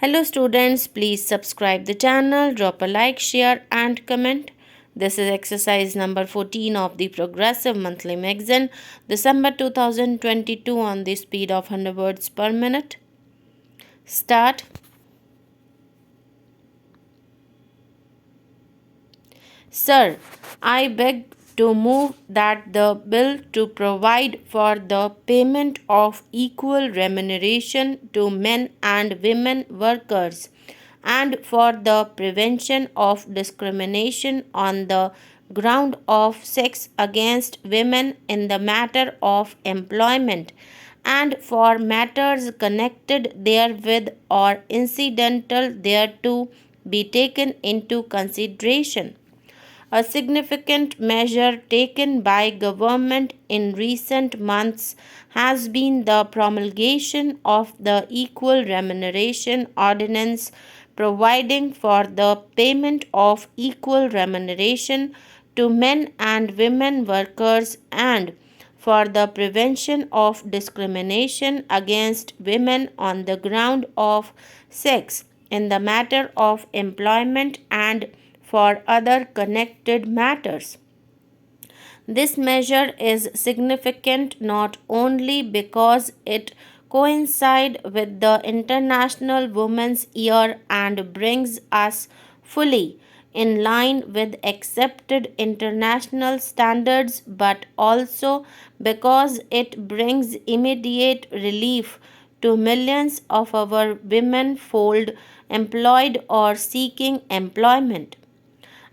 Hello students, please subscribe the channel, drop a like, share and comment. This is exercise number 14 of the Progressive Monthly Magazine, December 2022 on the speed of 100 words per minute. Start. Sir, I beg to move that the bill to provide for the payment of equal remuneration to men and women workers and for the prevention of discrimination on the ground of sex against women in the matter of employment and for matters connected therewith or incidental thereto be taken into consideration. A significant measure taken by government in recent months has been the promulgation of the Equal Remuneration Ordinance, providing for the payment of equal remuneration to men and women workers and for the prevention of discrimination against women on the ground of sex in the matter of employment and for other connected matters. This measure is significant not only because it coincides with the International Women's Year and brings us fully in line with accepted international standards, but also because it brings immediate relief to millions of our women folk employed or seeking employment.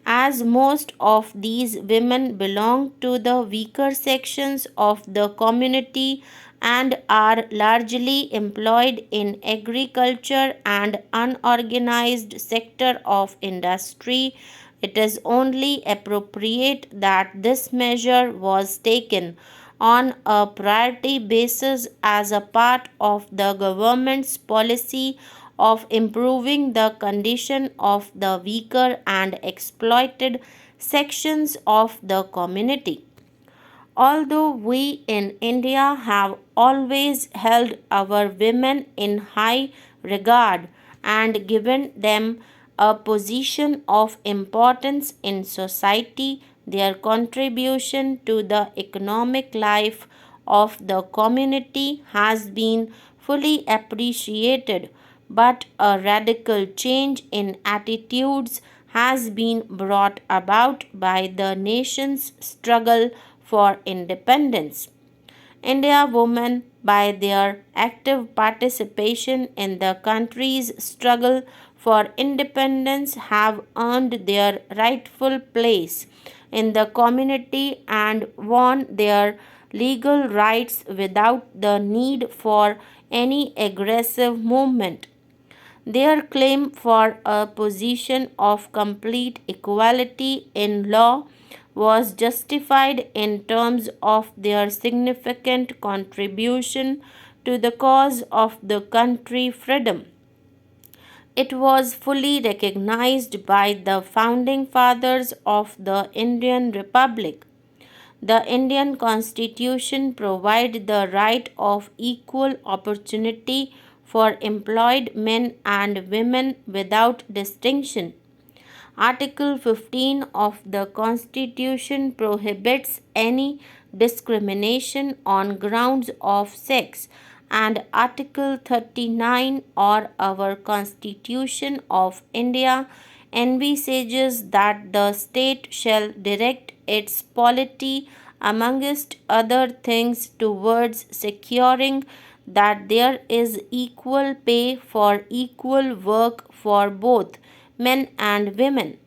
As most of these women belong to the weaker sections of the community and are largely employed in agriculture and unorganized sector of industry, it is only appropriate that this measure was taken on a priority basis as a part of the government's policy of improving the condition of the weaker and exploited sections of the community. Although we in India have always held our women in high regard and given them a position of importance in society, their contribution to the economic life of the community has been fully appreciated, but a radical change in attitudes has been brought about by the nation's struggle for independence. India women, by their active participation in the country's struggle for independence, have earned their rightful place in the community and won their legal rights without the need for any aggressive movement. Their claim for a position of complete equality in law was justified in terms of their significant contribution to the cause of the country freedom. It was fully recognized by the founding fathers of the Indian Republic. The Indian Constitution provides the right of equal opportunity for employed men and women without distinction. Article 15 of the Constitution prohibits any discrimination on grounds of sex, and Article 39 of our Constitution of India envisages that the state shall direct its polity, amongst other things, towards securing that there is equal pay for equal work for both men and women.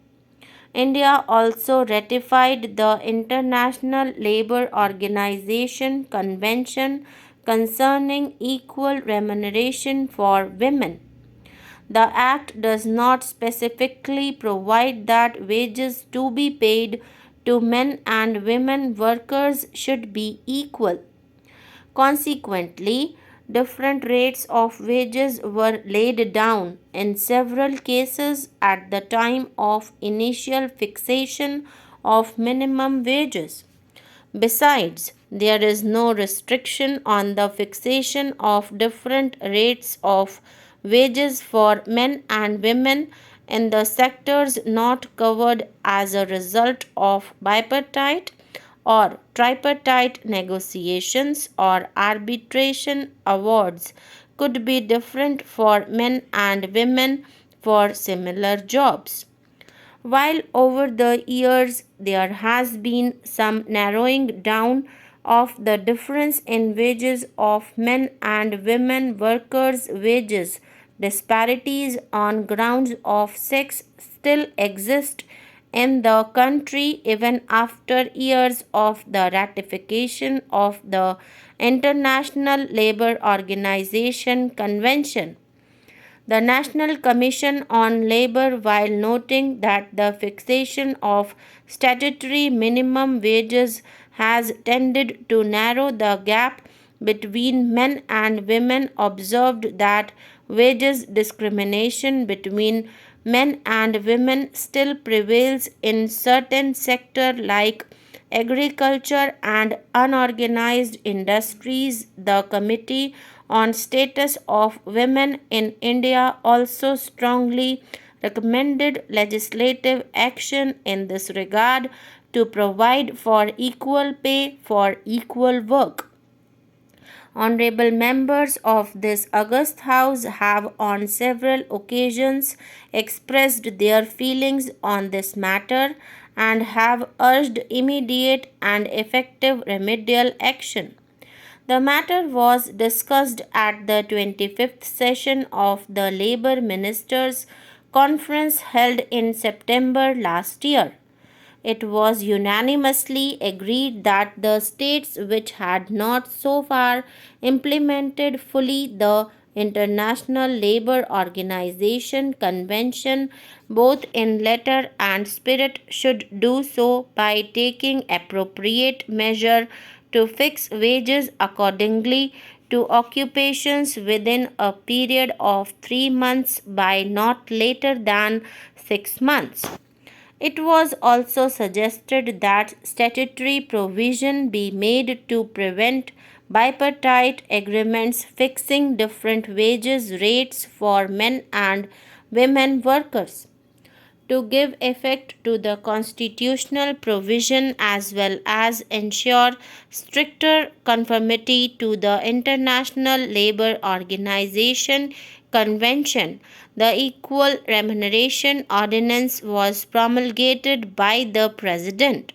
India also ratified the International Labour Organization Convention concerning equal remuneration for women. The Act does not specifically provide that wages to be paid to men and women workers should be equal. Consequently, different rates of wages were laid down in several cases at the time of initial fixation of minimum wages. Besides, there is no restriction on the fixation of different rates of wages for men and women in the sectors not covered as a result of bipartite or tripartite negotiations or arbitration awards could be different for men and women for similar jobs. While over the years there has been some narrowing down of the difference in wages of men and women workers' wages, disparities on grounds of sex still exist in the country even after years of the ratification of the International Labour Organization Convention. The National Commission on Labour, while noting that the fixation of statutory minimum wages has tended to narrow the gap between men and women, observed that wages discrimination between men and women still prevails in certain sectors like agriculture and unorganized industries. The Committee on Status of Women in India also strongly recommended legislative action in this regard to provide for equal pay for equal work. Honorable members of this august House have on several occasions expressed their feelings on this matter and have urged immediate and effective remedial action. The matter was discussed at the 25th session of the Labour Ministers' Conference held in September last year. It was unanimously agreed that the states which had not so far implemented fully the International Labour Organization Convention, both in letter and spirit, should do so by taking appropriate measure to fix wages accordingly to occupations within a period of 3 months by not later than 6 months. It was also suggested that statutory provision be made to prevent bipartite agreements fixing different wages rates for men and women workers. To give effect to the constitutional provision as well as ensure stricter conformity to the International Labour Organization Convention, the Equal Remuneration Ordinance was promulgated by the President.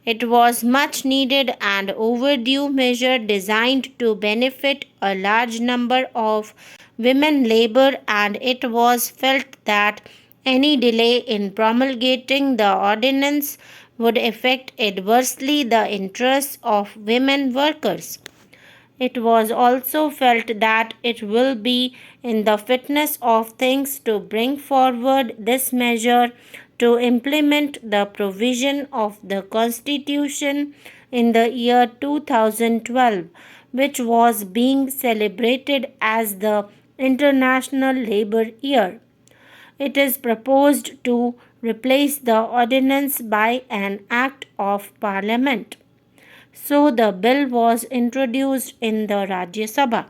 It was much needed and overdue measure designed to benefit a large number of women labor, and it was felt that any delay in promulgating the ordinance would affect adversely the interests of women workers. It was also felt that it will be in the fitness of things to bring forward this measure to implement the provision of the Constitution in the year 2012, which was being celebrated as the International Labour Year. It is proposed to replace the ordinance by an Act of Parliament. So the bill was introduced in the Rajya Sabha.